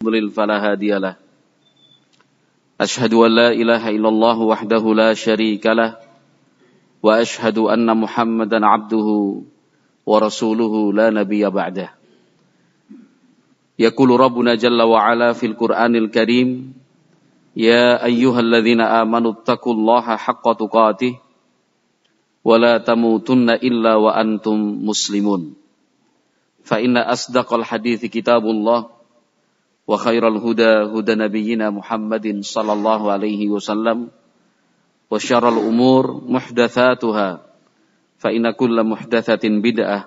يضلل فلا هادي له أشهد أن لا إله إلا الله وحده لا شريك له وأشهد أن محمدا عبده ورسوله لا نبي بعده يقول ربنا جل وعلا في القرآن الكريم يا أيها الذين آمنوا اتقوا الله حق تقاته ولا تموتن إلا وأنتم مسلمون فإن أصدق الحديث كتاب الله وخير الهدى هدى نبينا محمد صلى الله عليه وسلم وشر الأمور محدثاتها فإن كل محدثة بدعة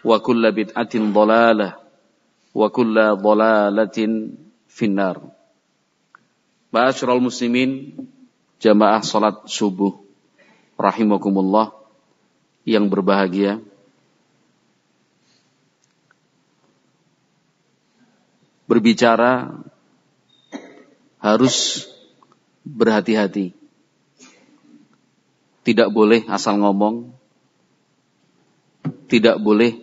وكل بدعة ضلالة وكل ضلالة في النار. Ma'asyiral muslimin, jamaah salat subuh rahimakumullah yang berbahagia. Berbicara harus berhati-hati. Tidak boleh asal ngomong. Tidak boleh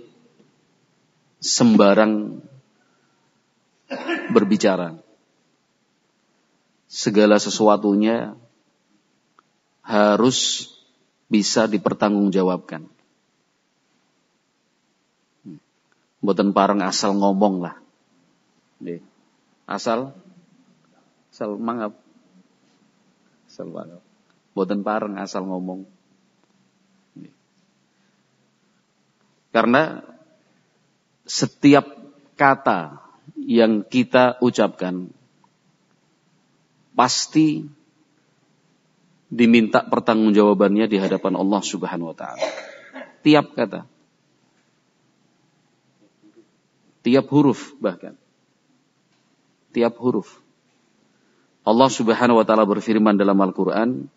sembarang berbicara. Segala sesuatunya harus bisa dipertanggungjawabkan. Mboten pareng asal ngomong lah. Asal mangap. Asal mangap. Mboten pareng asal ngomong. Karena setiap kata yang kita ucapkan pasti diminta pertanggungjawabannya di hadapan Allah Subhanahu wa taala. Tiap kata. Tiap huruf bahkan. Tiap huruf. Allah Subhanahu wa taala berfirman dalam Al-Qur'an,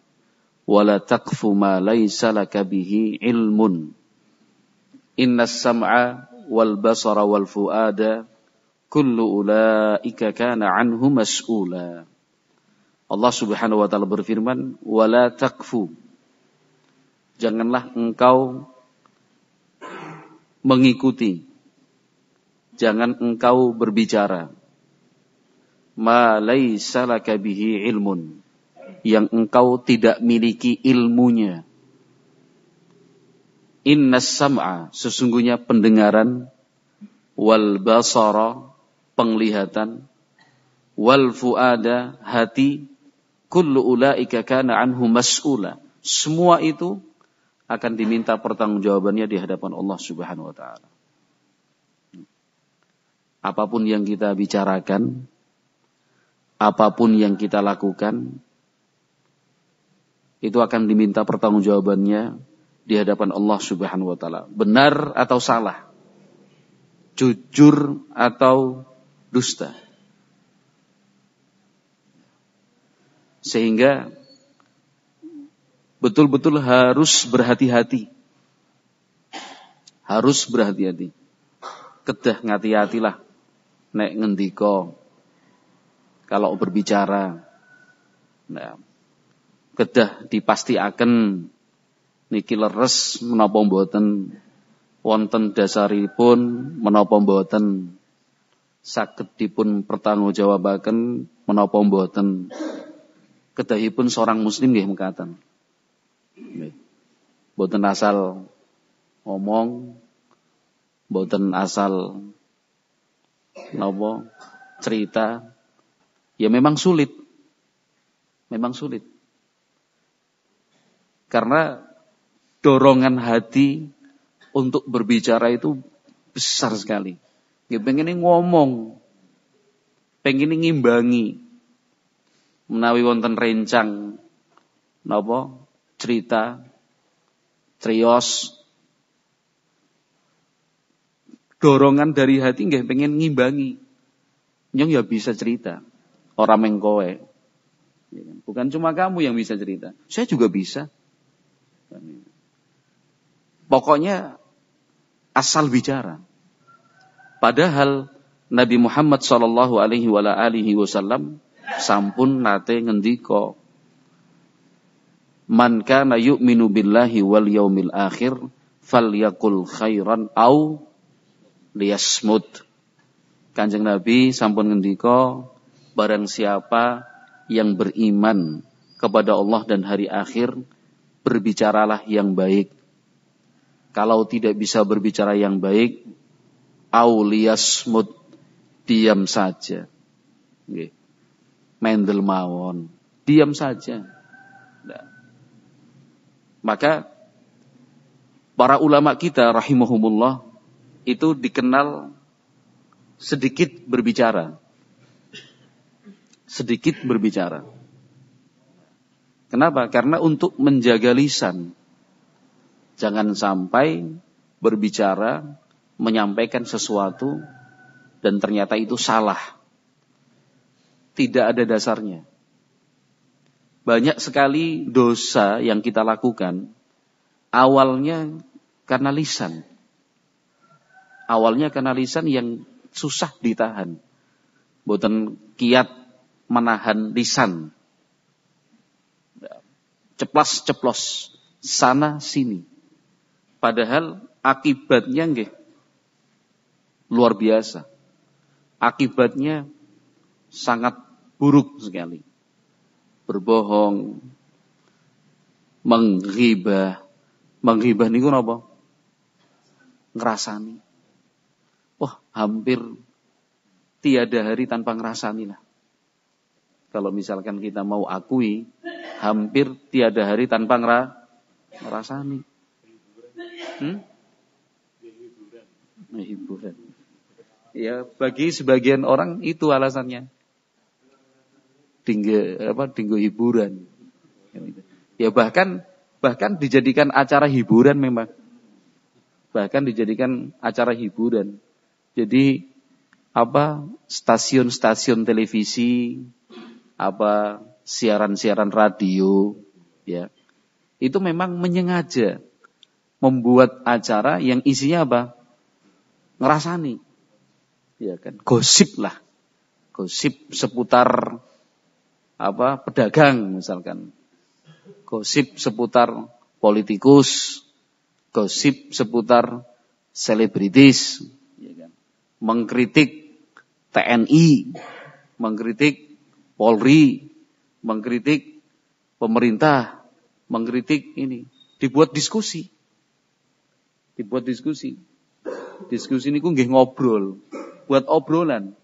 "Wala taqfu ma laisa laka bihi ilmun. Innas sam'a wal basara wal fuada kullu ulaika kana anhu mas'ula." Allah Subhanahu wa taala berfirman, "Wala taqfu." Janganlah engkau mengikuti. Jangan engkau berbicara. Ma laisa laka bihi ilmun. Yang engkau tidak miliki ilmunya. Innas sam'a, sesungguhnya pendengaran, wal basara, penglihatan, wal fuada, hati, kullu ulaika kana anhu mas'ula. Semua itu akan diminta pertanggungjawabannya di hadapan Allah Subhanahu wa taala. Apapun yang kita bicarakan, apapun yang kita lakukan, itu akan diminta pertanggungjawabannya di hadapan Allah Subhanahu wa taala. Benar atau salah, jujur atau dusta. Sehingga betul-betul harus berhati-hati. Harus berhati-hati. Kedah ngati-hatilah nek ngendika kalau berbicara. Nah, kedah dipastiaken niki leres menapa mboten, wonten dasaripun menapa mboten, saged dipun pertanggungjawabaken menapa mboten. Kedahipun seorang muslim nggih mekaten. Mboten asal ngomong, mboten asal napa cerita. Ya memang sulit. Memang sulit. Karena dorongan hati untuk berbicara itu besar sekali. Ya pengen ngomong, pengen ngimbangi. Menawi wonten rencang napa cerita crios, dorongan dari hati nggih pengen ngimbangi. Nyong ya bisa cerita, ora meng kowe. Bukan cuma kamu yang bisa cerita, saya juga bisa. Pokoknya asal bicara. Padahal Nabi Muhammad sallallahu alaihi wasallam sampun nate ngendika, "Man kana yu'minu billahi wal yaumil akhir falyaqul khairan au liyasmut." Kanjeng Nabi sampun ngendika, barang siapa yang beriman kepada Allah dan hari akhir, berbicaralah yang baik. Kalau tidak bisa berbicara yang baik, auliyasmut, diam saja. Nggih. Mendel mawon, diam saja. Nah. Maka para ulama kita rahimahumullah itu dikenal sedikit berbicara. Sedikit berbicara. Kenapa? Karena untuk menjaga lisan. Jangan sampai berbicara, menyampaikan sesuatu, dan ternyata itu salah. Tidak ada dasarnya. Banyak sekali dosa yang kita lakukan, awalnya karena lisan. Awalnya karena lisan yang susah ditahan. Boten kiat menahan lisan. Ceplas-ceplos, sana sini. Padahal akibatnya nggih luar biasa. Akibatnya sangat buruk sekali. Berbohong, menghibah. Menghibah niku napa? Ngrasani. Wah, hampir tiada hari tanpa ngrasani lah. Kalau misalkan kita mau akui, hampir tiada hari tanpa ngrasani. Hiburan. Ya, bagi sebagian orang itu alasannya. Dinggo hiburan. Ya bahkan dijadikan acara hiburan memang. Bahkan dijadikan acara hiburan. Jadi stasiun-stasiun televisi, siaran-siaran radio, ya. Itu memang menyengaja membuat acara yang isinya ngerasani. Ya kan? Gosip lah. Gosip seputar pedagang misalkan. Gosip seputar politikus, gosip seputar selebritis, ya kan? Mengkritik TNI, mengkritik Polri, mengkritik pemerintah, mengkritik ini. Dibuat diskusi. Diskusi ini nggih ngobrol, buat obrolan.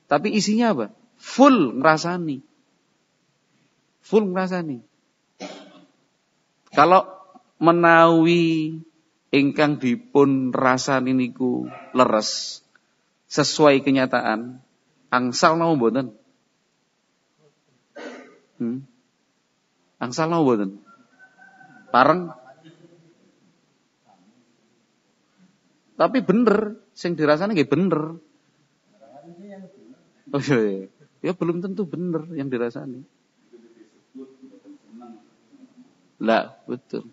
Tapi isinya apa? Full ngrasani. Kalau menawi ingkang dipun rasani niku leres sesuai kenyataan, angsal napa mboten? Angsal napa mboten? Pareng. Tapi bener, sing dirasani nggih bener. Oh iya. Ya belum tentu bener yang dirasani. Lah, betul.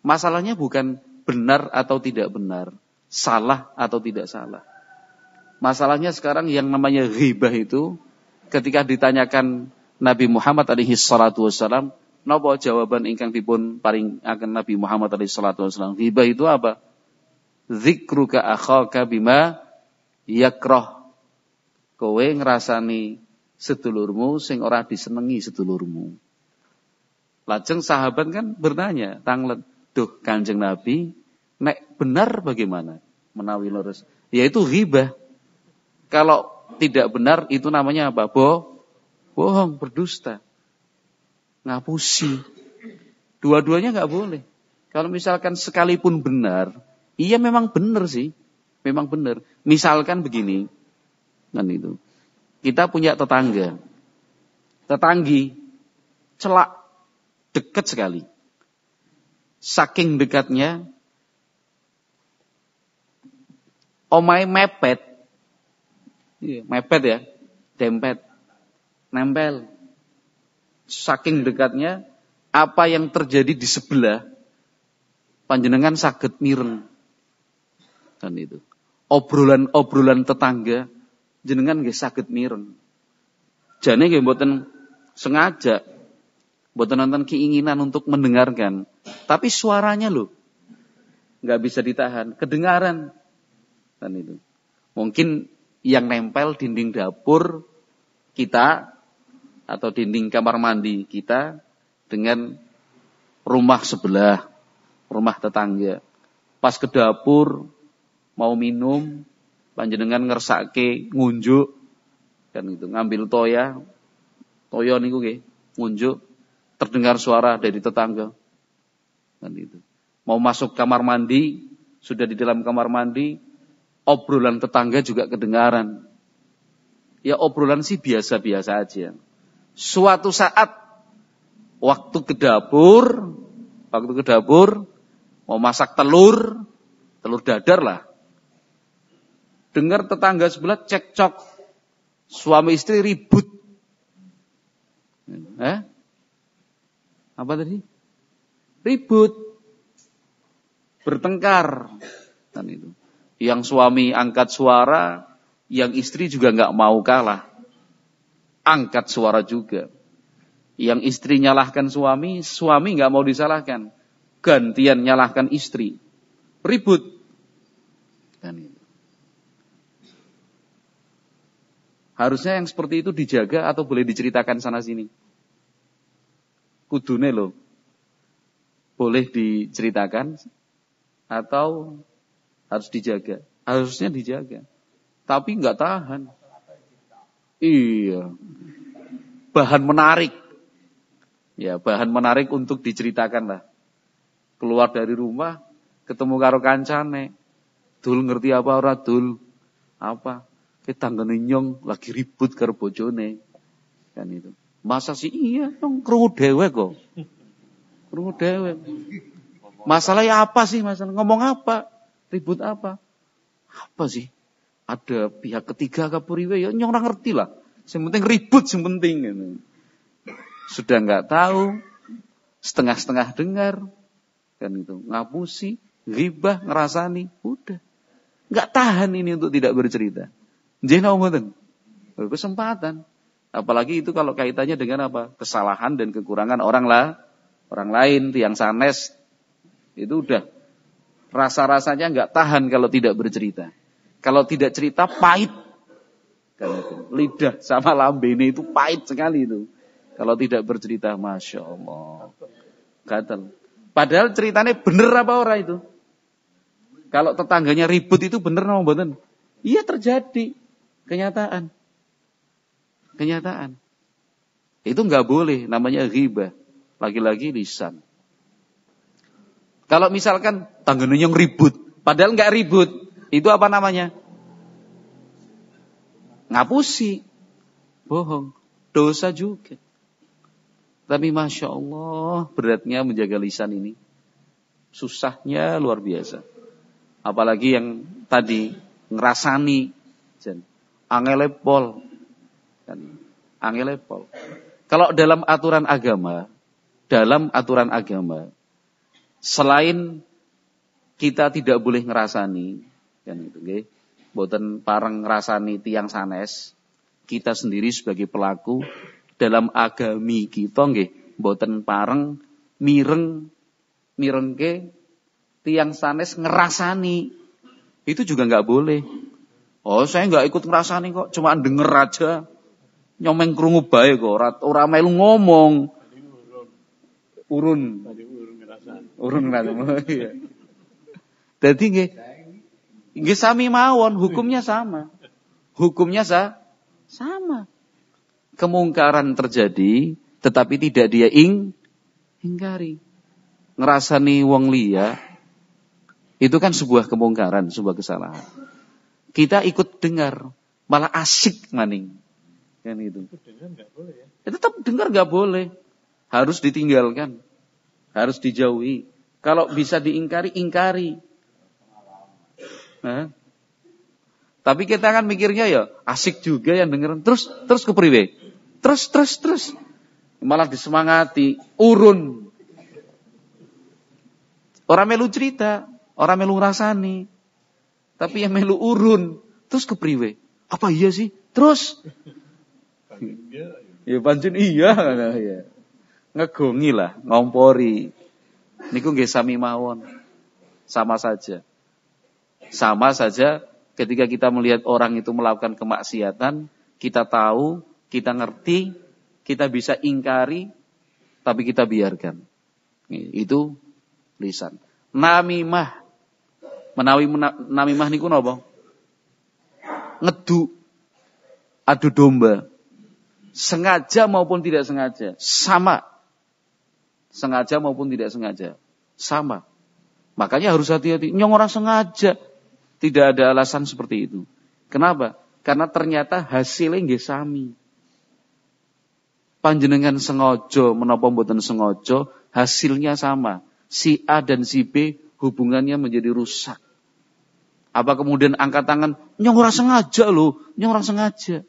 Masalahnya bukan benar atau tidak benar, salah atau tidak salah. Masalahnya sekarang yang namanya ghibah itu ketika ditanyakan Nabi Muhammad alaihi salatu wasallam, napa jawaban ingkang dipun paringaken Nabi Muhammad alaihi salatu wasallam? Ghibah itu apa? Dzikruka akhaka bima yakrah. Kowe ngrasani sedulurmu sing ora disenengi sedulurmu. Lajeng sahabat kan bertanya, tanglet, duh Kanjeng Nabi, nek benar bagaimana? Menawi lurus. Yaitu ghibah. Kalau tidak benar itu namanya apa? Bohong, berdusta. Ngapusi. Dua-duanya enggak boleh. Kalau misalkan sekalipun benar, iya memang benar sih. Memang benar. Misalkan begini. Kan itu. Kita punya tetangga. Tetanggi celak dekat sekali. Saking dekatnya omahe mepet. Iya, mepet ya. Dempet. Nempel. Saking dekatnya apa yang terjadi di sebelah panjenengan saged mireng. Kan itu. Obrolan tetangga jenengan nggih saged mireng. Jane nggih mboten sengaja, mboten nonton keinginan untuk mendengarkan, tapi suaranya loh nggak bisa ditahan, kedengaran. Kan itu. Mungkin yang nempel dinding dapur kita atau dinding kamar mandi kita dengan rumah sebelah, rumah tetangga. Pas ke dapur mau minum, panjenengan ngersake ngunjuk kan itu, ngambil toya niku nggih, ngunjuk, terdengar suara dari tetangga. Kan itu. Mau masuk kamar mandi, sudah di dalam kamar mandi, obrolan tetangga juga kedengaran. Ya obrolan sih biasa-biasa aja. Suatu saat waktu ke dapur mau masak telur dadar lah. Dengar tetangga sebelah cekcok, suami istri ribut. Apa tadi? Ribut, bertengkar. Kan itu. Yang suami angkat suara, yang istri juga nggak mau kalah, angkat suara juga. Yang istri nyalahkan suami nggak mau disalahkan, gantian nyalahkan istri, ribut. Kan itu. Harusnya yang seperti itu dijaga atau boleh diceritakan sana sini? Kudune loh. Boleh diceritakan atau harus dijaga? Harusnya dijaga. Tapi nggak tahan. Iya. Bahan menarik. Ya, bahan menarik untuk diceritakan lah. Keluar dari rumah, ketemu karo kancane. Dul ngerti apa ora dul? Apa? Tanggane nyong lagi ribut karo bojone. Kan itu. Masa sih iya, nyong krungu dhewe kok. Krungu dhewe. Masalahnya apa sih? Masalah ngomong apa? Ribut apa? Apa sih? Ada pihak ketiga kapuriwe ya nyong ora ngerti lah. Yang penting ribut, yang penting gitu. Sudah enggak tahu, setengah-setengah dengar. Kan itu, ngapusi, ghibah, ngerasani, udah. Enggak tahan ini untuk tidak bercerita. Jena ngoten. Kesempatan. Apalagi itu kalau kaitannya dengan apa? Kesalahan dan kekurangan orang lain, tiang sanes. Itu udah rasa-rasanya enggak tahan kalau tidak bercerita. Kalau tidak cerita pahit. Kan itu. Lidah sama lambene itu pahit sekali itu. Kalau tidak bercerita, Masya Allah. Gatel. Padahal ceritanya bener apa ora itu? Kalau tetangganya ribut itu bener apa mboten? Iya terjadi. Kenyataan. Itu enggak boleh, namanya ghibah. Lagi-lagi lisan. Kalau misalkan tanggane yang ribut, padahal enggak ribut, itu apa namanya? Ngapusi. Bohong. Dosa juga. Tapi Masya Allah, beratnya menjaga lisan ini. Susahnya luar biasa. Apalagi yang tadi, ngerasani. Angelepol. Kalau dalam aturan agama, selain kita tidak boleh ngerasani, kan itu, nggih. Boten pareng ngerasani tiang sanes, kita sendiri sebagai pelaku dalam agami kita nggih, boten pareng mirengke tiang sanes ngerasani. Itu juga enggak boleh. Oh, saya enggak ikut ngerasani kok, cuma denger aja. Nyomeng krungu bae kok, ora melu ngomong. Urun ngerasani. Iya. Dadi nggih sami mawon, hukumnya sama. Sama. Kemungkaran terjadi, tetapi tidak dia ingkari. Ngerasani wong liya, itu kan sebuah kemungkaran, sebuah kesalahan. Kita ikut dengar, malah asik maning. Kan itu. Dengar enggak boleh ya? Tetap dengar enggak boleh. Harus ditinggalkan. Harus dijauhi. Kalau bisa diingkari, ingkari. Nah. Tapi kita kan mikirnya ya asik juga yang dengerin. Terus kepriwe? Terus. Malah disemangati, urun. Orang melu cerita, orang melu ngrasani. Tapi yang melu urun, terus kepriwe? Apa iya sih? Terus. Ya pancen iya. Ngegongi lah, ngompori. Niku nggih sami mawon. Sama saja Ketika kita melihat orang itu melakukan kemaksiatan, kita tahu, kita ngerti, kita bisa ingkari, tapi kita biarkan. Itu lisan. Namimah. Namimah niku napa? Ngedu, adu domba. Sengaja maupun tidak sengaja, sama. Sengaja maupun tidak sengaja, sama. Makanya harus hati-hati. Nyong orang sengaja. Tidak ada alasan seperti itu. Kenapa? Karena ternyata hasilnya nggih sami. Panjenengan sengaja menapa mboten sengaja, hasilnya sama. Si A dan si B hubungannya menjadi rusak. Apa kemudian angkat tangan, nyong orang sengaja loh, nyong orang sengaja.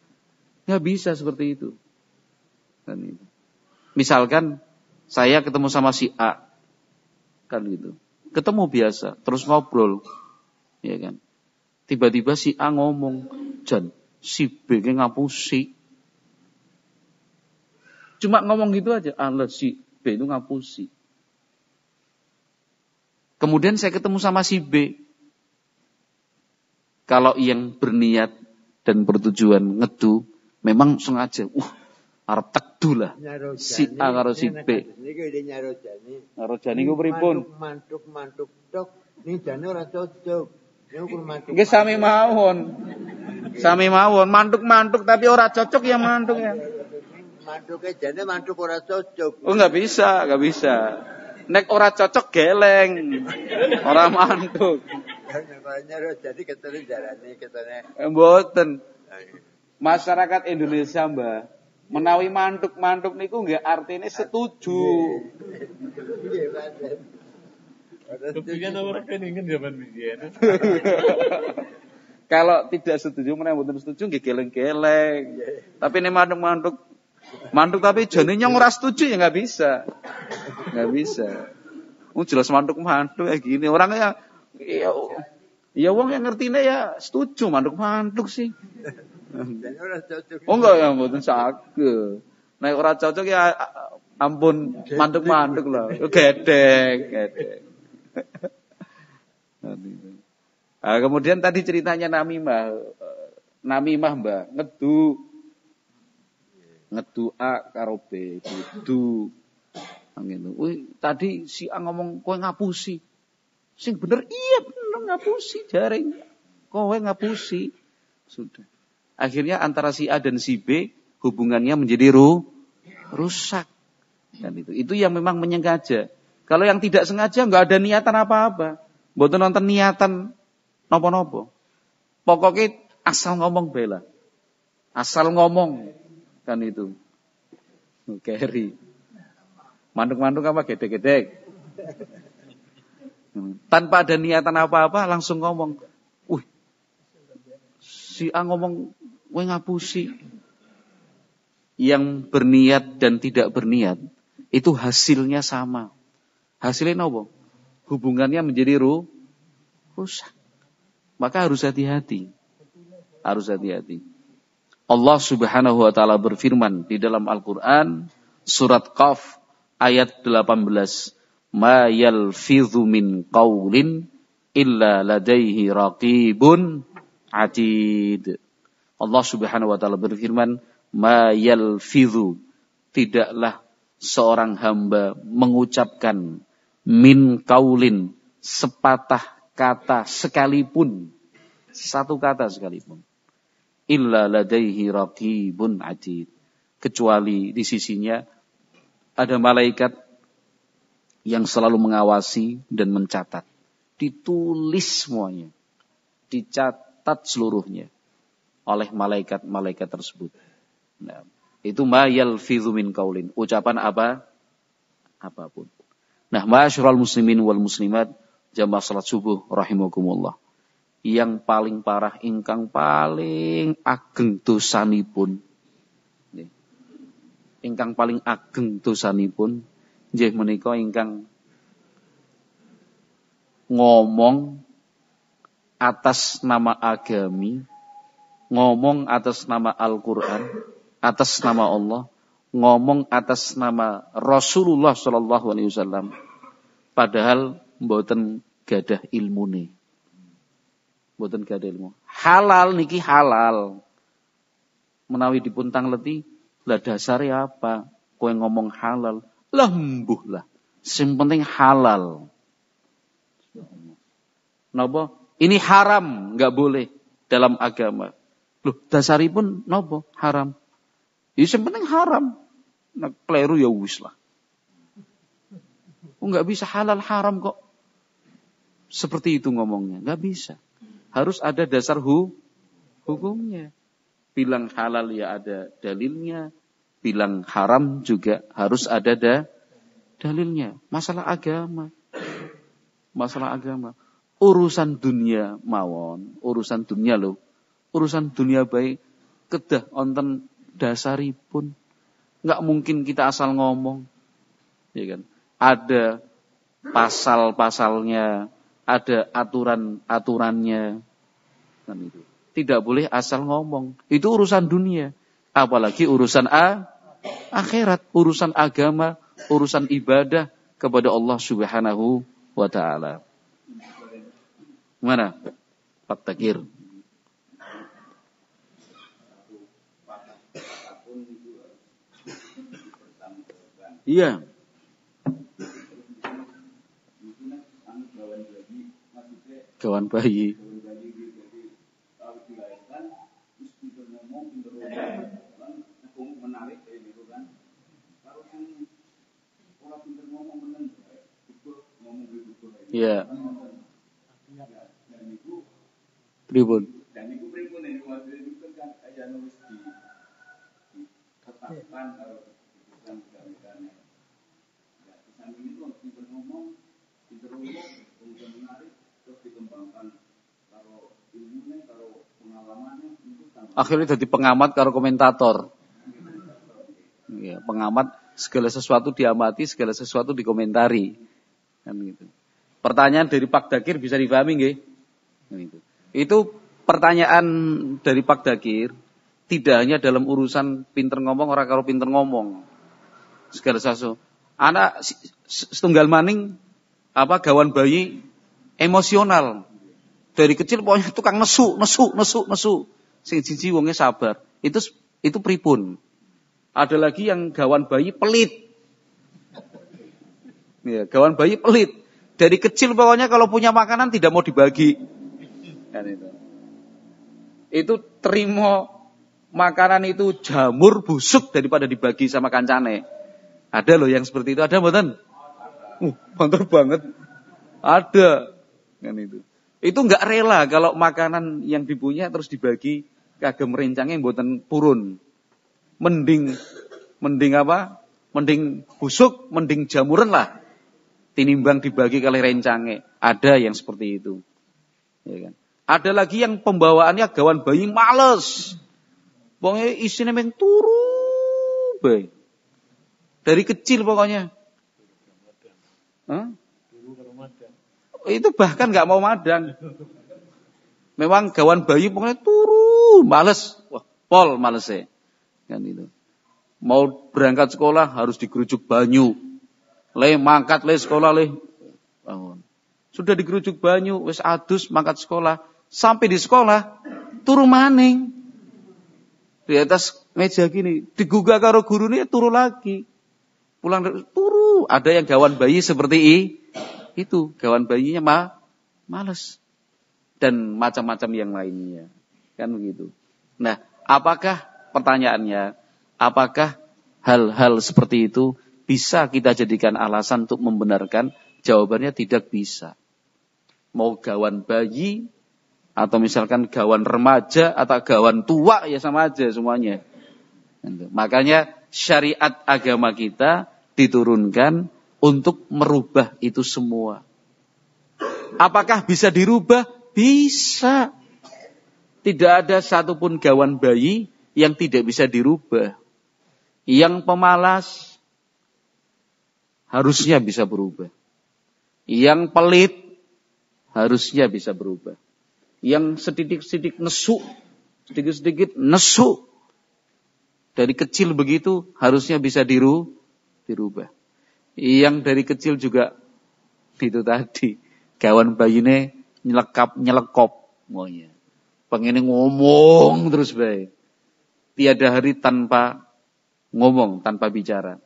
Nggak bisa seperti itu. Misalkan saya ketemu sama si A, kan gitu. Ketemu biasa, terus ngobrol. Ya kan. Tiba-tiba si A ngomong, Jan, si B ngapusi. Cuma ngomong gitu aja, si B itu ngapusi. Kemudian saya ketemu sama si B. Kalau yang berniat dan bertujuan ngedu, memang sengaja. Arep tekdu lah. Si A karo si B. Nyarojani ku pripun? Mantuk tok. Ning jane ora cocok. Nggih sami mawon. Sami mawon, mantuk tapi ora cocok ya mantuk ya. Mantuke jane mantuk ora cocok. Oh enggak bisa. Nek ora cocok geleng. Ora mantuk. Jadi ketene jarane ketene. Mboten. Masyarakat Indonesia, Mbah, menawi mantuk niku nggih artine setuju. Nggih, Mas. Kepikiran orang keningen zaman biyen. Kalau tidak setuju menawi mboten setuju nggih geleng-geleng. Tapi nek mantuk tapi jane nyong ora setuju ya enggak bisa. Enggak bisa. Jelas mantuk ya gini. Orangnya ya wong yang ngertine ya setuju mantuk sih. Oh enggak ya mboten saged. Nek ora cocok ya ampun mantuk lah. Gedek. Nah, kemudian tadi ceritanya namimah. Namimah, Mbak, ngedu A karo B, kudu. Ngene. Tadi si A ngomong kowe ngapusi. Sing bener iya bener ngapusi jaring. Kowe ngapusi. Sudah. Akhirnya antara si A dan si B hubungannya menjadi rusak. Dan itu yang memang menyengaja. Kalau yang tidak sengaja enggak ada niatan apa-apa. Mboten nonton niatan napa-napa. Pokoknya asal ngomong bela. Asal ngomong kan itu. Keri. Mantuk apa gedek-gedek. Tanpa ada niatan apa-apa langsung ngomong. Si A ngomong kowe ngapusi. Yang berniat dan tidak berniat itu hasilnya sama. Hasilnya apa? Hubungannya menjadi rusak. Maka harus hati-hati. Allah Subhanahu wa taala berfirman di dalam Al-Qur'an surat Qaf ayat 18, "Ma yalfidhu min qaulin illa ladaihi raqibun atid." Allah Subhanahu wa taala berfirman, "Ma yalfidhu," tidaklah seorang hamba mengucapkan min qaulin, sepatah kata sekalipun, satu kata sekalipun, illa ladaihi raqibun atid, kecuali di sisinya ada malaikat yang selalu mengawasi dan mencatat. Ditulis semuanya, dicatat seluruhnya oleh malaikat-malaikat tersebut. Nah, itu ma yalfidhu min qaulin, ucapan apapun. Nah, ma'asyiral muslimin wal muslimat, jamaah salat subuh rahimakumullah. Yang paling parah, ingkang paling ageng dosanipun. Ingkang paling ageng dosanipun nggih menika ingkang ngomong atas nama agami, ngomong atas nama Al-Qur'an, atas nama Allah, ngomong atas nama Rasulullah sallallahu alaihi wasallam, padahal mboten gadah ilmune. Mboten gadah ilmu. Halal niki halal. Menawi dipun tangleti, lah dasare apa? Kowe ngomong halal, lah mbuh lah. Sing penting halal. Napa? Ini haram, enggak boleh dalam agama. Loh, dasaripun napa? Haram. Ya sing penting haram. Nah, kleru ya wis lah. Enggak bisa halal haram kok. Seperti itu ngomongnya, enggak bisa. Harus ada dasar hukumnya. Bilang halal ya ada dalilnya, bilang haram juga harus ada dalilnya. Masalah agama. Urusan dunia mawon, urusan dunia loh. Urusan dunia baik kedah onten dasaripun. Enggak mungkin kita asal ngomong. Ya kan? Ada pasal-pasalnya, ada aturan-aturannya. Kan itu. Tidak boleh asal ngomong. Itu urusan dunia. Apalagi urusan akhirat. Urusan agama. Urusan ibadah kepada Allah subhanahu wa ta'ala. Mana? Pak Takir. Iya. Kawan bayi. Iya. Pripun? Dan iku pripun nek itu kan aja nulis ditetapkan kalau keputusan pegawaiannya. Ya, di samping itu pinter ngomong, kemudian menarik, terus dikembangkan kalau ilmunya, kalau pengalamannya itu tambah. Akhirnya jadi pengamat karo komentator. Ya, pengamat segala sesuatu diamati, segala sesuatu dikomentari. Kan gitu. Pertanyaan dari Pak Dakir bisa dipahami nggih? Kan gitu. Itu pertanyaan dari Pak Dakir tidak hanya dalam urusan pinter ngomong orang karo pinter ngomong. Segala sesuatu. Anak setunggal maning gawan bayi emosional. Dari kecil pokoknya tukang nesu. Sing siji wonge sabar. Itu pripun. Ada lagi yang gawan bayi pelit. Ya, gawan bayi pelit. Dari kecil pokoknya kalau punya makanan tidak mau dibagi. Kan itu terima makanan itu jamur busuk daripada dibagi sama kancane. Ada loh yang seperti itu, ada mboten? Banter banget. Ada. Kan itu. Itu enggak rela kalau makanan yang dipunya terus dibagi kagem rencangnya mboten purun. Mending apa? Mending busuk, mending jamuran lah. Tinimbang dibagi kali rencangnya. Ada yang seperti itu. Ya kan? Ada lagi yang pembawaannya gawan bayi males. Pokoknya isinya meng turu bae. Dari kecil pokoknya. Itu bahkan enggak mau madang. Memang gawan bayi pokoknya turu, males. Wah, pol malese. Kan itu. Mau berangkat sekolah harus digerujuk banyu. Mangkat sekolah bangun. Sudah digerujuk banyu, wis adus mangkat sekolah. Sampai di sekolah, turu maning. Di atas meja gini, digugah karo gurune turu lagi. Pulang turu. Ada yang gawan bayi seperti itu. Gawan bayinya males. Dan macam-macam yang lainnya. Kan begitu. Nah, pertanyaannya, apakah hal-hal seperti itu bisa kita jadikan alasan untuk membenarkan? Jawabannya tidak bisa. Mau gawan bayi, atau misalkan gawan remaja, atau gawan tua, ya sama aja semuanya. Makanya syariat agama kita diturunkan untuk merubah itu semua. Apakah bisa dirubah? Bisa. Tidak ada satupun gawan bayi yang tidak bisa dirubah. Yang pemalas harusnya bisa berubah. Yang pelit harusnya bisa berubah. Yang sedikit-sedikit nesu. Dari kecil begitu harusnya bisa dirubah. Yang dari kecil juga itu tadi. Gawan bayine nyelekop. Semuanya. Pengen ngomong terus bae. Tiada hari tanpa ngomong, tanpa bicara.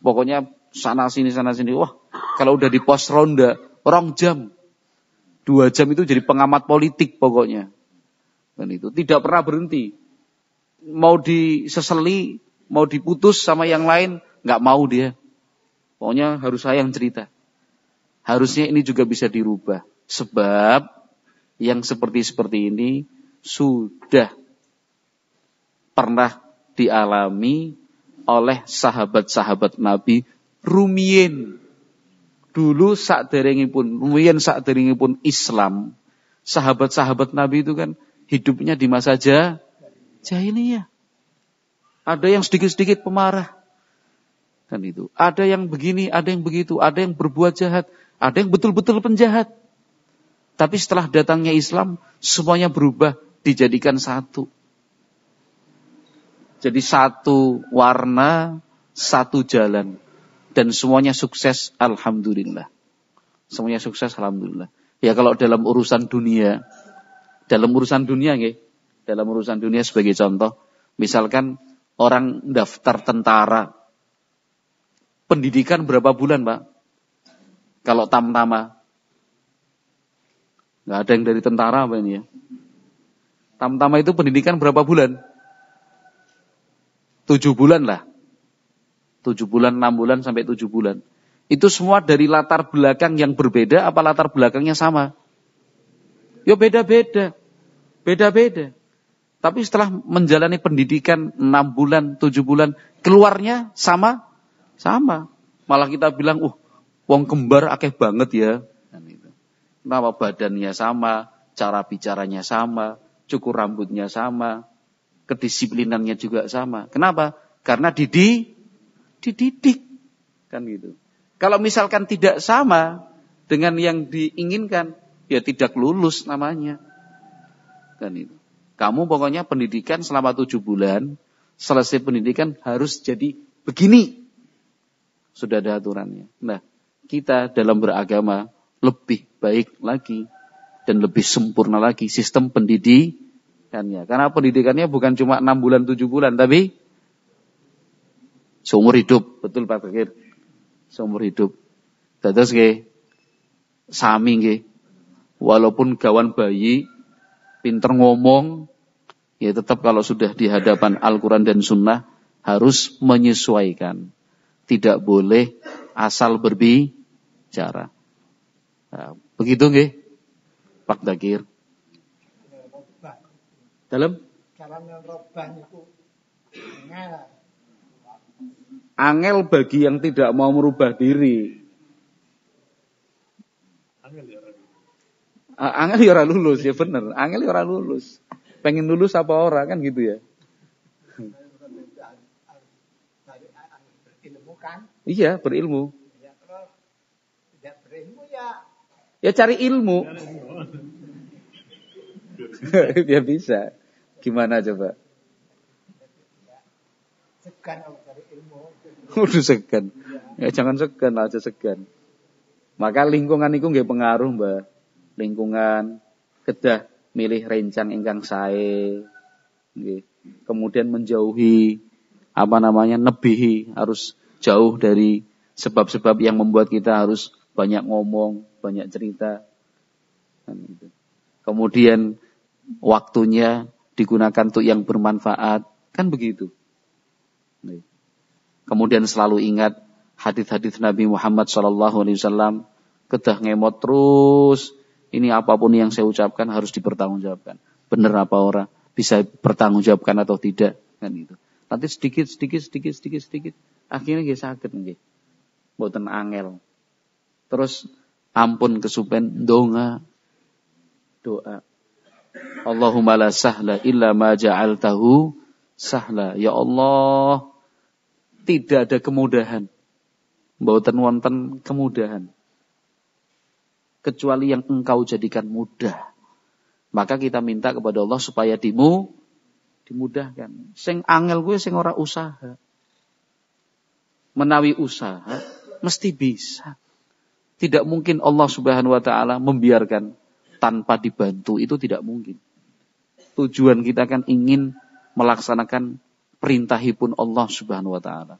Pokoknya sana sini. Wah, kalau udah di pos ronda, 2 jam. 2 jam itu jadi pengamat politik pokoknya. Dan itu tidak pernah berhenti. Mau diseseli, mau diputus sama yang lain, nggak mau dia. Pokoknya harus saya yang cerita. Harusnya ini juga bisa dirubah. Sebab yang seperti ini sudah pernah dialami oleh sahabat-sahabat Nabi rumiyin. Dulu rumiyin Islam. Sahabat-sahabat Nabi itu kan hidupnya di masa jahiliyah. Ada yang sedikit-sedikit pemarah. Kan itu. Ada yang begini, ada yang begitu, ada yang berbuat jahat, ada yang betul-betul penjahat. Tapi setelah datangnya Islam, semuanya berubah, dijadikan satu. Jadi satu warna, satu jalan. Dan semuanya sukses, alhamdulillah. Semuanya sukses, alhamdulillah. Ya kalau dalam urusan dunia nggih, dalam urusan dunia sebagai contoh, misalkan orang daftar tentara, pendidikan berapa bulan, Pak? Kalau tamtama. Nggak ada yang dari tentara apa ini ya. Tamtama itu pendidikan berapa bulan? 7 bulan lah. 7 bulan, 6 bulan, sampai 7 bulan. Itu semua dari latar belakang yang berbeda, apa latar belakangnya sama? Ya beda-beda. Beda-beda. Tapi setelah menjalani pendidikan 6 bulan, 7 bulan, keluarnya sama? Sama. Malah kita bilang, wong kembar akeh banget ya. Nama badannya sama, cara bicaranya sama, cukur rambutnya sama, kedisiplinannya juga sama. Kenapa? Karena dididik. Kan gitu. Kalau misalkan tidak sama dengan yang diinginkan, ya tidak lulus namanya. Kan itu. Kamu pokoknya pendidikan selama 7 bulan, selesai pendidikan harus jadi begini. Sudah ada aturannya. Nah, kita dalam beragama lebih baik lagi dan lebih sempurna lagi sistem pendidikannya. Karena pendidikannya bukan cuma 6 bulan, 7 bulan, tapi seumur hidup. Betul Pak Fakir? Seumur hidup. Terus sami nggih. Walaupun gawan bayi, pinter ngomong, ya tetap kalau sudah di hadapan Al-Quran dan Sunnah harus menyesuaikan. Tidak boleh asal berbicara. Nah, begitu nggih, Pak Dakir. Dalam angel bagi yang tidak mau merubah diri. Angel ya ora lulus, ya bener. Angel ya ora lulus. Pengen lulus apa ora kan gitu ya. Iya, berilmu. Tidak berilmu ya cari ilmu. Ya bisa. Gimana coba? Segan kalau cari ilmu. Udah segan. Ya jangan segan aja segan. Maka lingkungan itu nggih pengaruh, Mbak. Lingkungan kedah milih rencang ingkang sae. Nggih. Kemudian menjauhi nebihi, harus jauh dari sebab-sebab yang membuat kita harus banyak ngomong, banyak cerita. Kemudian waktunya digunakan untuk yang bermanfaat, kan begitu. Kemudian selalu ingat hadis-hadis Nabi Muhammad SAW, kedah ngemot terus. Ini apapun yang saya ucapkan harus dipertanggungjawabkan. Benar apa ora? Bisa bertanggungjawabkan atau tidak? Kan itu. Nanti sedikit. Akhirnya nggih saged nggih. Mboten angel. Terus ampun kesupen doa. Allahumma la sahla illa ma ja'altahu sahla. Ya Allah, tidak ada kemudahan. Mboten wonten kemudahan. Kecuali yang engkau jadikan mudah. Maka kita minta kepada Allah supaya dimudahkan. Sing angel kuwi sing ora usaha. Menawi usaha mesti bisa. Tidak mungkin Allah Subhanahu wa taala membiarkan tanpa dibantu, itu tidak mungkin. Tujuan kita kan ingin melaksanakan perintahipun Allah Subhanahu wa taala.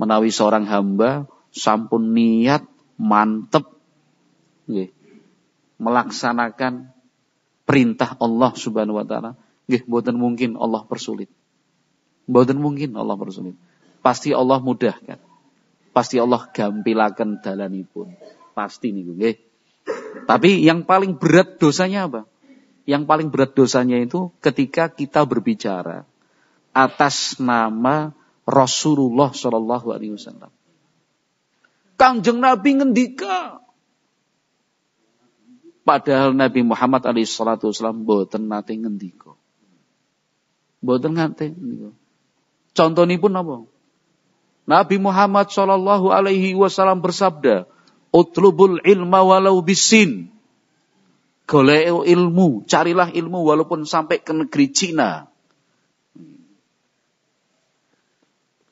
Menawi seorang hamba sampun niat mantep nggih melaksanakan perintah Allah Subhanahu wa taala, nggih mboten mungkin Allah persulit. Mboten mungkin Allah persulit. Pasti Allah mudahkan. Pasti Allah gampilaken dalanipun. Pasti niku nggih. Tapi yang paling berat dosanya apa? Yang paling berat dosanya itu ketika kita berbicara atas nama Rasulullah sallallahu alaihi wasallam. Kanjeng Nabi ngendika. Padahal Nabi Muhammad alaihi salatu wasallam mboten nate ngendika. Mboten nate ngendika. Contonipun apa? Nabi Muhammad sallallahu alaihi wasallam bersabda, "Utlubul ilma walau bisin." Golek ilmu, carilah ilmu walaupun sampai ke negeri Cina.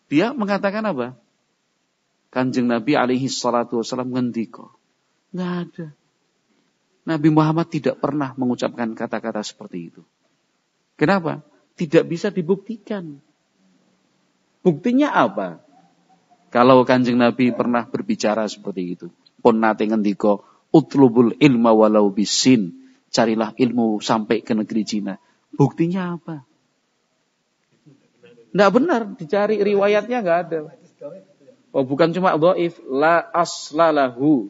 Dia mengatakan apa? Kanjeng Nabi alaihi salatu wasallam ngendika. Enggak ada. Nabi Muhammad tidak pernah mengucapkan kata-kata seperti itu. Kenapa? Tidak bisa dibuktikan. Buktinya apa? Kalau Kanjeng Nabi pernah berbicara seperti itu. Pun nate ngendika, utlubul ilma walau bisin. Carilah ilmu sampai ke negeri Cina. Buktinya apa? Tidak benar. Dicari riwayatnya nggak ada. Oh, bukan cuma dhaif. La aslalahu.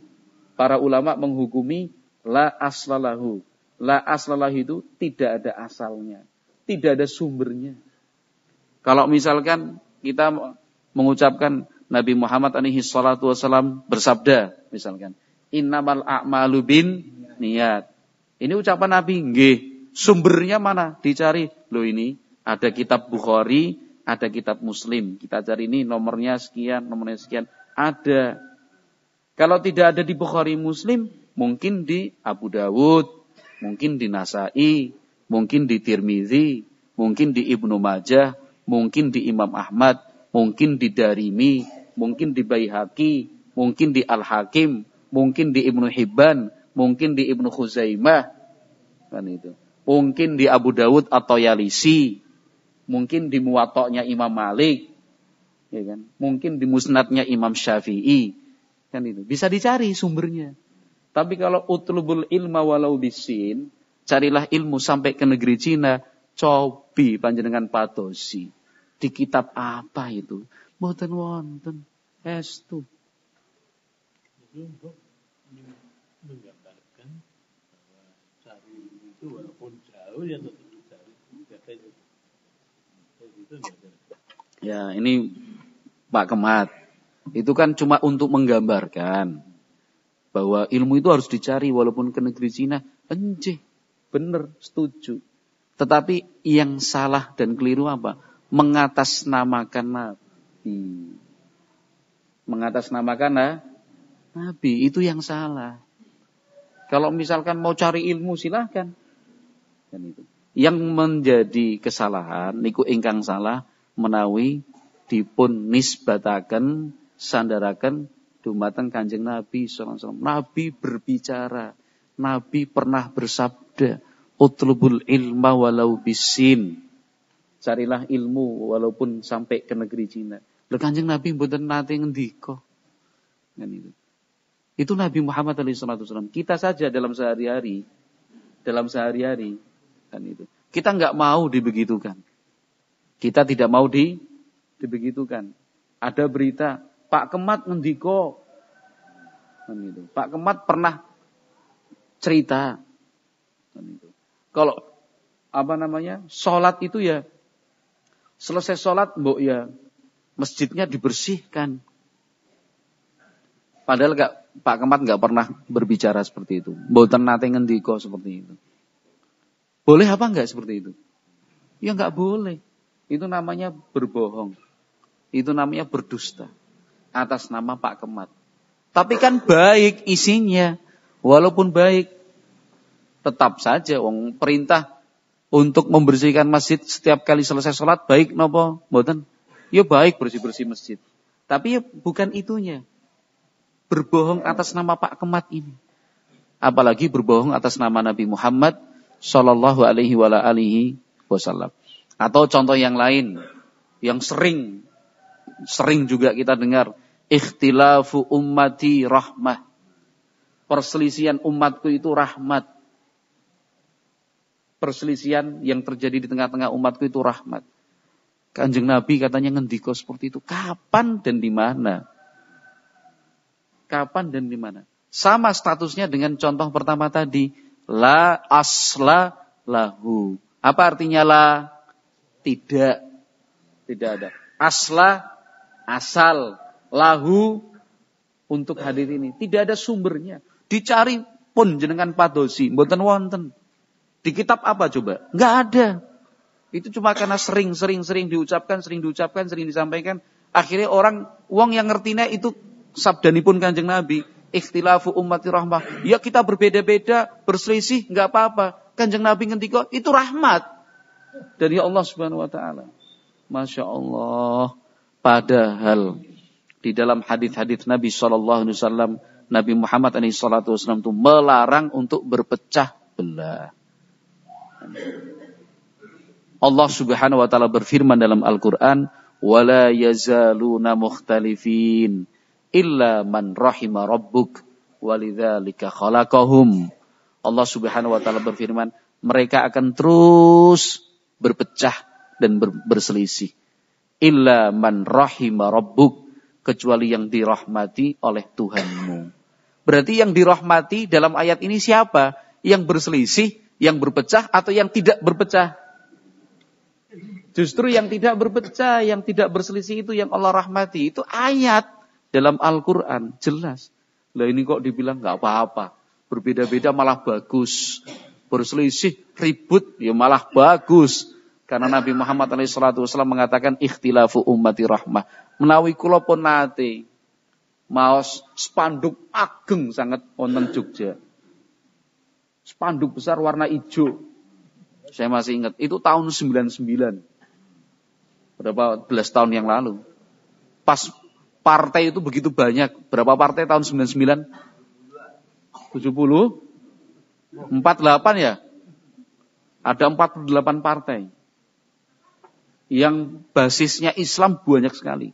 Para ulama menghukumi la aslalahu. La aslalahu itu tidak ada asalnya. Tidak ada sumbernya. Kalau misalkan kita mengucapkan Nabi Muhammad alaihi salatu wasallam bersabda, misalkan, innamal a'malu bin niat. Ini ucapan Nabi, nggih. Sumbernya mana? Dicari. Loh ini ada kitab Bukhari, ada kitab Muslim. Kita cari ini nomornya sekian, nomornya sekian. Ada. Kalau tidak ada di Bukhari Muslim, mungkin di Abu Dawud, mungkin di Nasai, mungkin di Tirmizi, mungkin di Ibnu Majah, mungkin di Imam Ahmad, mungkin di Darimi, mungkin di Baihaqi, mungkin di Al-Hakim, mungkin di Ibnu Hibban, mungkin di Ibnu Khuzaimah, kan itu. Mungkin di Abu Dawud atau Yalisi, mungkin di Muwatta'nya Imam Malik, ya kan? Mungkin di Musnadnya Imam Syafi'i, kan itu. Bisa dicari sumbernya. Tapi kalau utlubul ilma walau bisin, carilah ilmu sampai ke negeri Cina, cobi panjenengan patosi. Di kitab apa itu? Mboten wonten. Estu. Untuk menggambarkan bahwa cari itu walaupun jauh ya tetap dicari. Ya, ini Pak Kemat. Itu kan cuma untuk menggambarkan bahwa ilmu itu harus dicari walaupun ke negeri Cina. Enjih, bener, setuju. Tetapi yang salah dan keliru apa? Mengatasnamakan Nabi. Mengatasnamakan Nabi, itu yang salah. Kalau misalkan mau cari ilmu silahkan. Dan itu. Yang menjadi kesalahan, niku ingkang salah, menawi dipun nisbataken, sandaraken dumateng Kanjeng Nabi SAW. Nabi berbicara, Nabi pernah bersabda, utlubul ilma walau bisin. Carilah ilmu walaupun sampai ke negeri Cina. Lha Kanjeng Nabi mboten nate ngendika. Kan itu. Itu Nabi Muhammad SAW. Kita saja dalam sehari-hari kan itu. Kita enggak mau dibegitukan. Kita tidak mau dibegitukan. Ada berita Pak Kemat ngendika. Kan itu. Pak Kemat pernah cerita. Kan itu. Kalau salat itu ya selesai salat mbok ya masjidnya dibersihkan. Padahal Pak Kemat enggak pernah berbicara seperti itu. Mboten nate ngendika seperti itu. Boleh apa enggak seperti itu? Ya enggak boleh. Itu namanya berbohong. Itu namanya berdusta atas nama Pak Kemat. Tapi kan baik isinya. Walaupun baik, tetap saja wong perintah untuk membersihkan masjid setiap kali selesai sholat baik napa mboten? Ya baik bersih-bersih masjid. Tapi ya bukan itunya. Berbohong atas nama Pak Kemat ini. Apalagi berbohong atas nama Nabi Muhammad sallallahu alaihi wasallam. Atau contoh yang lain yang sering juga kita dengar, ikhtilafu ummati rahmah. Perselisihan umatku itu rahmat. Perselisihan yang terjadi di tengah-tengah umatku itu rahmat. Kanjeng Nabi katanya ngendika seperti itu. Kapan dan di mana? Kapan dan di mana? Sama statusnya dengan contoh pertama tadi. La asla lahu. Apa artinya la? Tidak. Tidak ada. Asla, asal. Lahu, untuk hadis ini. Tidak ada sumbernya. Dicari pun jenengan padosi. Mboten wonten. Di kitab apa coba? Enggak ada. Itu cuma karena sering diucapkan, sering disampaikan. Akhirnya wong yang ngertinya itu sabdanipun Kanjeng Nabi. Ikhtilafu ummati rahmah. Ya kita berbeda-beda, berselisih, enggak apa-apa. Kanjeng Nabi ngendika, itu rahmat dari Allah Subhanahu wa taala. Masya Allah. Padahal di dalam hadis-hadis Nabi SAW, Nabi Muhammad SAW itu melarang untuk berpecah belah. Allah Subhanahu wa taala berfirman dalam Al-Qur'an, "Wala yazaluna mukhtalifin illa man rahima rabbuk walidzalika khalaqahum." Allah Subhanahu wa taala berfirman, mereka akan terus berpecah dan berselisih. Illa man rahima rabbuk, kecuali yang dirahmati oleh Tuhanmu. Berarti yang dirahmati dalam ayat ini siapa? Yang berselisih, yang berpecah, atau yang tidak berpecah? Justru yang tidak berpecah, yang tidak berselisih itu yang Allah rahmati. Itu ayat dalam Al-Quran, jelas. Lah ini kok dibilang gak apa-apa. Berbeda-beda malah bagus. Berselisih, ribut, ya malah bagus. Karena Nabi Muhammad SAW mengatakan, ikhtilafu ummati rahmah. Menawi kula pun nate maos spanduk ageng sangat wonten Jogja. Spanduk besar warna hijau. Saya masih ingat, itu tahun 99. Berapa belas tahun yang lalu. Pas partai itu begitu banyak. Berapa partai tahun 99? 70? 48 ya? Ada 48 partai. Yang basisnya Islam banyak sekali.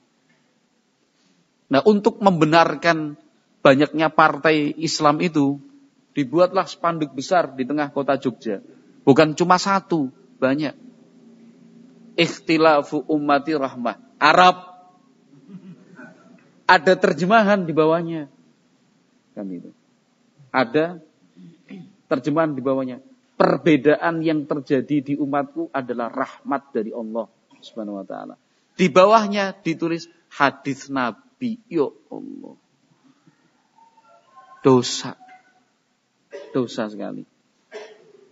Nah, untuk membenarkan banyaknya partai Islam itu, dibuatlah spanduk besar di tengah kota Jogja. Bukan cuma satu, banyak. Ikhtilafu ummati rahmah. Arab. Ada terjemahan di bawahnya. Kan itu. Ada terjemahan di bawahnya. Perbedaan yang terjadi di umatku adalah rahmat dari Allah Subhanahu wa taala. Di bawahnya ditulis hadis Nabi. Ya Allah. Dosa sekali.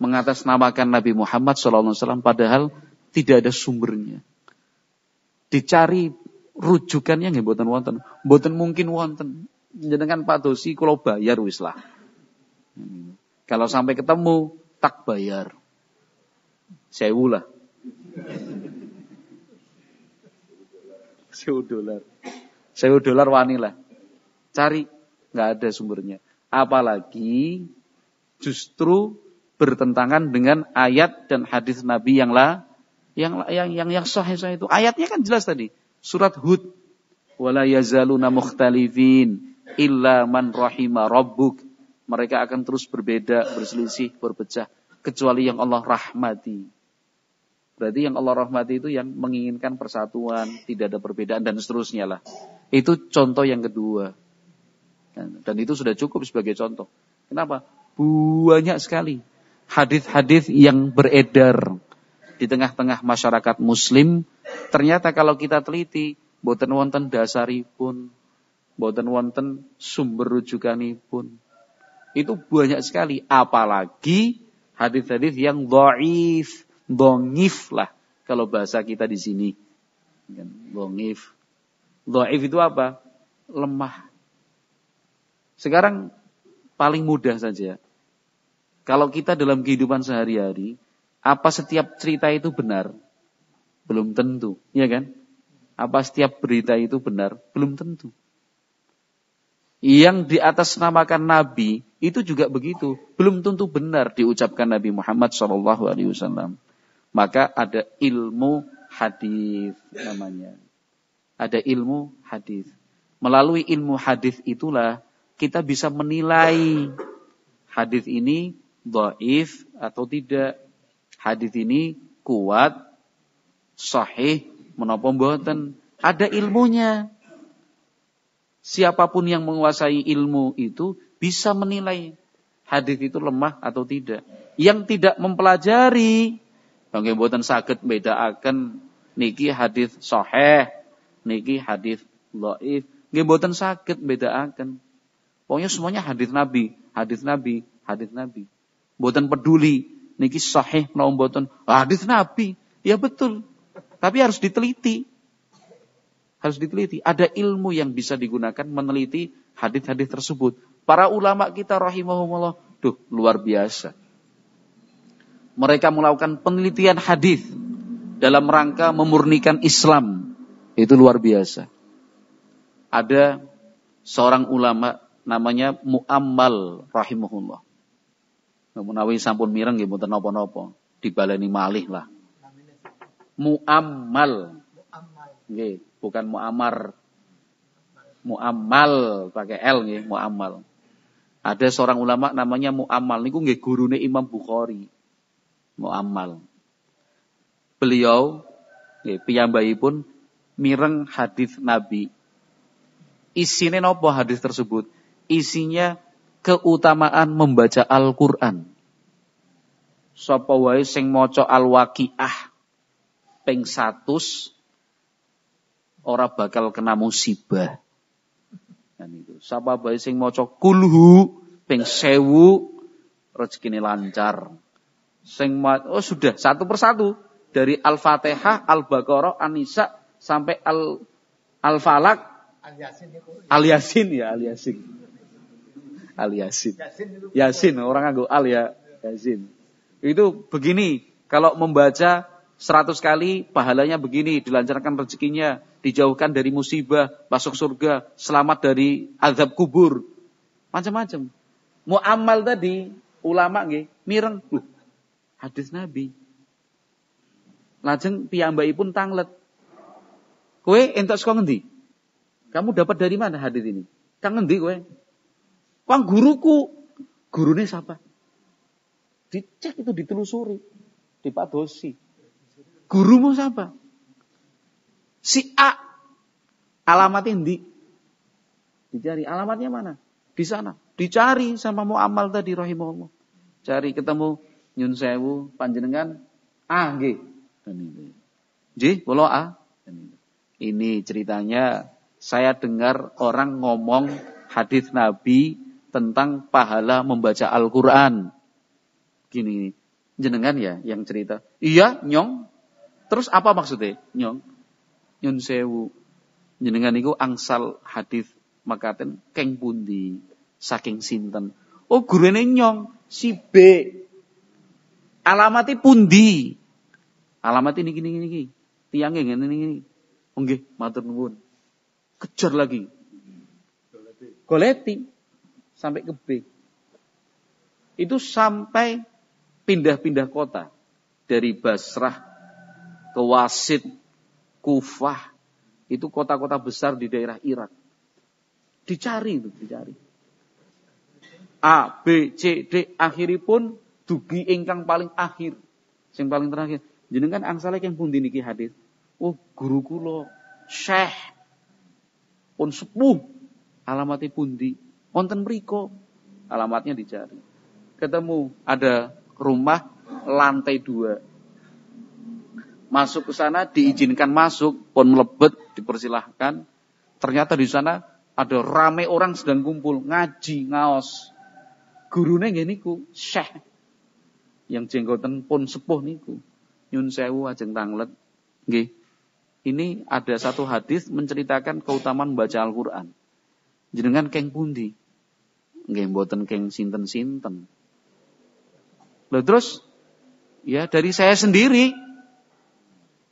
Mengatasnamakan Nabi Muhammad SAW padahal tidak ada sumbernya. Dicari rujukannya nggih mboten wonten. Mboten mungkin wonten. Jenengan Pak Dosi kula bayar wis lah. Kalau sampai ketemu tak bayar. 1000 lah. $1000 wani lah. Cari, nggak ada sumbernya. Apalagi justru bertentangan dengan ayat dan hadis Nabi yang sahih itu. Ayatnya kan jelas tadi. Surat Hud. Wala yazaluna mukhtalifin illa man rahima rabbuk. Mereka akan terus berbeda, berselisih, berpecah. Kecuali yang Allah rahmati. Berarti yang Allah rahmati itu yang menginginkan persatuan, tidak ada perbedaan, dan seterusnya lah. Itu contoh yang kedua. Dan itu sudah cukup sebagai contoh. Kenapa? Banyak sekali hadis-hadis yang beredar di tengah-tengah masyarakat muslim. Ternyata kalau kita teliti, boten wonten dasaripun, boten wonten sumber rujukanipun. Itu banyak sekali. Apalagi hadis-hadis yang dhaif, dha'if lah kalau bahasa kita di sini. Dha'if. Dha'if itu apa? Lemah. Sekarang paling mudah saja. Kalau kita dalam kehidupan sehari-hari, apa setiap cerita itu benar? Belum tentu, ya kan? Apa setiap berita itu benar? Belum tentu. Yang di atas namakan Nabi itu juga begitu, belum tentu benar diucapkan Nabi Muhammad SAW. Maka ada ilmu hadis namanya. Ada ilmu hadis. Melalui ilmu hadis itulah kita bisa menilai hadis ini dhaif atau tidak. Hadis ini kuat, sahih, menapa mboten. Ada ilmunya. Siapapun yang menguasai ilmu itu bisa menilai hadis itu lemah atau tidak. Yang tidak mempelajari, nggih mboten saged bedakaken niki hadis sahih, niki hadis dhaif. Nggih mboten saged bedakaken. Pokoknya semuanya hadis Nabi, hadis Nabi, hadis Nabi. Mboten peduli niki sahih napa mboten. Hadis Nabi, ya betul. Tapi harus diteliti. Harus diteliti. Ada ilmu yang bisa digunakan meneliti hadis-hadis tersebut. Para ulama kita rahimahumullah, luar biasa. Mereka melakukan penelitian hadis dalam rangka memurnikan Islam. Itu luar biasa. Ada seorang ulama namanya Mu'ammal rahimahullah. Menawi sampun mireng nggih mboten napa-napa, dibaleni malih lah. Mu'ammal. Nggih, bukan Muammar. Mu'ammal pakai L nggih, Mu'ammal. Ada seorang ulama namanya Mu'ammal niku nggih gurune Imam Bukhari. Mu'ammal. Beliau nggih piyambakipun mireng hadis Nabi. Isine napa hadis tersebut? Isinya keutamaan membaca Al-Qur'an. Sapa wae sing maca Al-Waqiah ping 100 ora bakal kena musibah. Kan itu. Sapa bae sing maca kulhu ping 1000 rezekine lancar. Sudah satu persatu dari Al-Fatihah, Al-Baqarah, An-Nisa sampai Al-Falaq, Al-Yasin ya, Al-Yasin. Al-Yasin. Yasin orang nganggo al ya, Yasin. Itu begini, kalau membaca 100 kali pahalanya begini, dilancarkan rezekinya, dijauhkan dari musibah, masuk surga, selamat dari azab kubur. Macam-macam. Mu'ammal tadi, ulama nggih, mireng, hadis Nabi. Lajeng piyambakipun tanglet. Kowe entuk saka ngendi? Kamu dapat dari mana hadis ini? Kang ngendi kowe? Wong guruku. Gurune siapa? Dicek itu, ditelusuri, dipadosi. Gurumu siapa? Si A. Alamatnya ndi? Dicari. Alamatnya mana? Di sana. Dicari sama Mu'ammal tadi rahimahullah. Cari ketemu nyun sewu panjenengan A nggih. Nggih, kula A. Ini ceritanya saya dengar orang ngomong hadis Nabi tentang pahala membaca Al-Qur'an. Gini, jenengan ya yang cerita. Iya, nyong. Terus apa maksudnya? Nyong. Nyun sewu. Jenengan niku angsal hadis makaten keng pundi, saking sinten. Oh, gurune nyong, si B. Alamate pundi? Alamate niki. Tiange ngene niki. Oh nggih, matur nuwun. Kejar lagi. Goleti sampai ke B. Itu sampai pindah-pindah kota. Dari Basrah ke Wasit, Kufah. Itu kota-kota besar di daerah Irak. Dicari. A, B, C, D. Akhiripun dugi ingkang paling akhir. Sing paling terakhir. Jenengan angsale keng pundi niki hadis? Oh, guru kula Syekh pun sepuh. Alamatnya pundi? Wonten mriko. Alamatnya dicari. Ketemu ada rumah lantai 2. Masuk ke sana, diizinkan masuk, pun melebet, dipersilahkan. Ternyata di sana ada rame orang sedang kumpul, ngaji, ngaos. Gurune nggih niku, Syekh. Yang jenggoten pun sepuh niku. Nyun sewu ajeng tanglet. Nggih. Ini ada satu hadis menceritakan keutamaan membaca Al-Qur'an. Jenengan keng pundi? Nggih mboten keng sinten-sinten. Lha terus ya dari saya sendiri.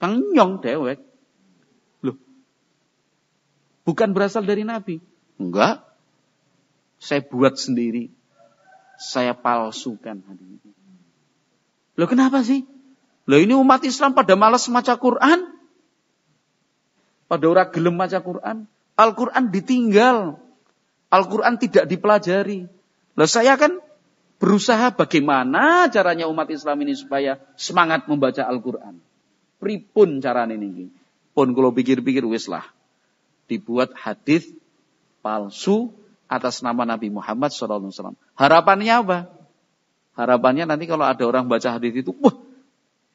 Kang nyong dewek. Loh. Bukan berasal dari Nabi. Enggak. Saya buat sendiri. Saya palsukan hadis itu. Loh kenapa sih? Lah ini umat Islam pada malas maca Quran. Pada ora gelem maca Quran. Al-Quran ditinggal. Al-Quran tidak dipelajari. Lah saya kan berusaha bagaimana caranya umat Islam ini supaya semangat membaca Al-Quran. Pripun carane niki? Pun kula pikir-pikir wis lah. Dibuat hadis palsu atas nama Nabi Muhammad SAW. Harapannya apa? Harapannya nanti kalau ada orang baca hadis itu, wah,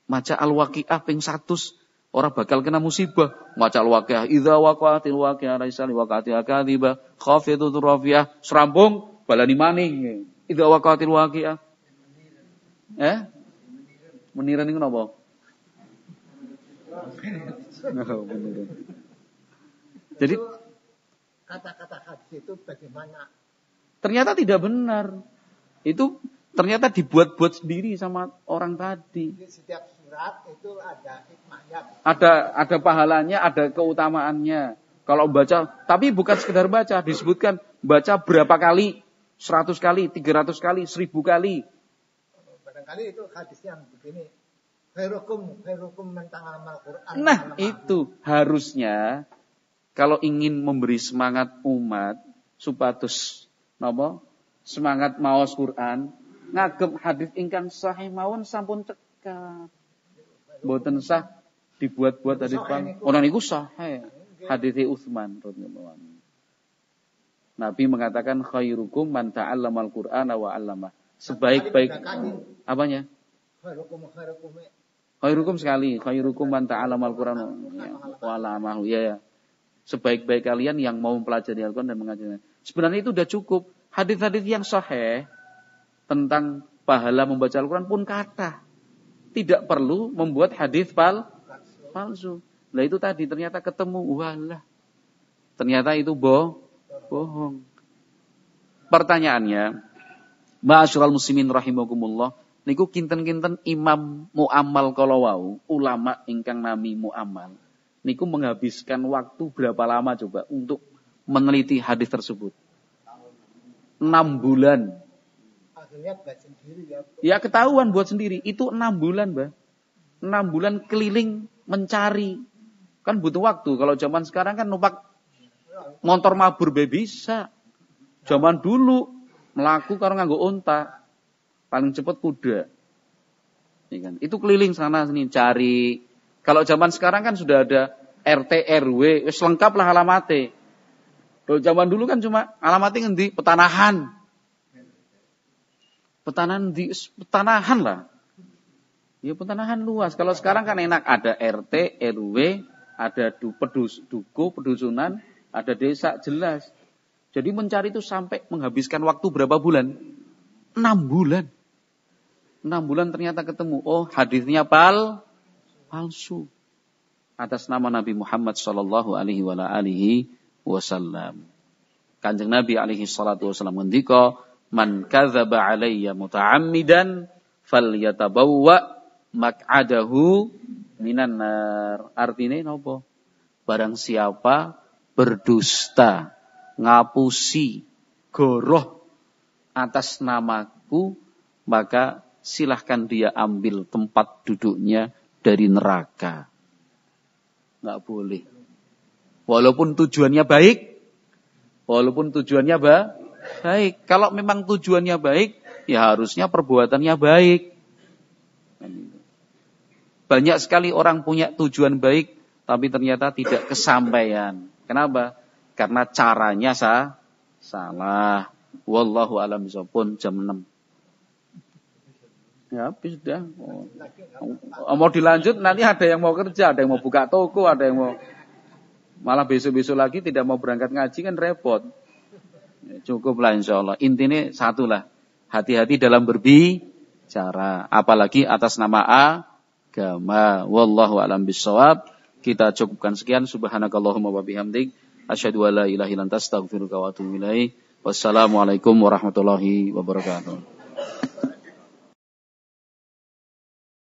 maca Al-Waqi'ah ping 100, orang bakal kena musibah. Maca Al-Waqi'ah, idza waqa'atil waqi'ah laisa li waqa'atiha kadhiba, khafidhatur rafiyah, serambung balani maning. Idza waqa'atil waqi'ah. Meniran niku napa? Jadi kata-kata hadis itu bagaimana? Ternyata tidak benar. Itu ternyata dibuat-buat sendiri sama orang tadi. Di setiap surat itu ada hikmahnya. Ada pahalanya, ada keutamaannya. Kalau baca, tapi bukan sekedar baca, disebutkan baca berapa kali, 100 kali, 300 kali, 1000 kali. Barangkali itu hadis yang begini. Khairukum man ta'allama al-Qur'an. Nah, itu harusnya kalau ingin memberi semangat umat supados napa? Semangat maos Quran, ngagem hadis ingkang sahih mawon sampun cekap. Mboten sah dibuat-buat hadis bang. Ora niku sahih. Hadis Utsman radhiyallahu anhu. Nabi mengatakan khairukum man ta'allama al-Qur'ana wa 'allama. Sebaik-baik apanya? Khairukum sekali, khairukum man ta'allama al-Qur'ana wa 'allamahu. Ya. Sebaik-baik kalian yang mau mempelajari Al-Qur'an dan mengajarnya. Sebenarnya itu sudah cukup. Hadis-hadis yang sahih tentang pahala membaca Al-Quran pun kata. Tidak perlu membuat hadis palsu. Nah itu tadi ternyata ketemu. Walah. Ternyata itu bohong. Pertanyaannya. Ma'asyiral muslimin rahimakumullah. Niku kinten-kinten imam mu'amal kalau wau. Ulama ingkang nami mu'amal. Niku menghabiskan waktu berapa lama coba untuk meneliti hadis tersebut. 6 bulan. Akhirnya buat sendiri ya. Ya ketahuan buat sendiri. Itu 6 bulan, Mbak. 6 bulan keliling mencari. Kan butuh waktu. Kalau zaman sekarang kan numpak motor mabur bisa. Zaman dulu melaku karo nganggo unta. Paling cepat kuda. Ya kan? Itu keliling sana sini cari. Kalau zaman sekarang kan sudah ada RT RW, wis lengkap lah alamatnya. Kalau zaman dulu kan cuma alamatnya ngendi? Petanahan. Petanahan lah. Ya petanahan luas. Kalau sekarang kan enak ada RT, RW, ada duku, pedusunan, ada desa jelas. Jadi mencari itu sampai menghabiskan waktu berapa bulan? 6 bulan. 6 bulan ternyata ketemu. Oh, hadisnya palsu. Atas nama Nabi Muhammad sallallahu alaihi wasallam. Kanjeng Nabi alaihi salatu wasallam ngendika, "Man kadzaba alayya muta'ammidan falyatabawwa maq'adahu minan nar." Artine napa? Barang siapa berdusta, ngapusi, goroh atas namaku, maka silahkan dia ambil tempat duduknya dari neraka. Enggak boleh. Walaupun tujuannya baik. Kalau memang tujuannya baik, ya harusnya perbuatannya baik. Banyak sekali orang punya tujuan baik, tapi ternyata tidak kesampaian. Kenapa? Karena caranya salah. Wallahu a'lam bishawab. Jam 6. Ya, habis dah. Mau dilanjut nanti ada yang mau kerja, ada yang mau buka toko, ada yang mau malah besok-besok lagi tidak mau berangkat ngaji kan repot. Cukuplah insyaallah. Intinya satulah, hati-hati dalam berbicara, apalagi atas nama agama. Wallahu a'lam bishawab. Kita cukupkan sekian. Subhanakallahumma wa bihamdik, asyhadu an la ilaha illa anta astaghfiruka wa atubu ilaik. Wassalamualaikum warahmatullahi wabarakatuh.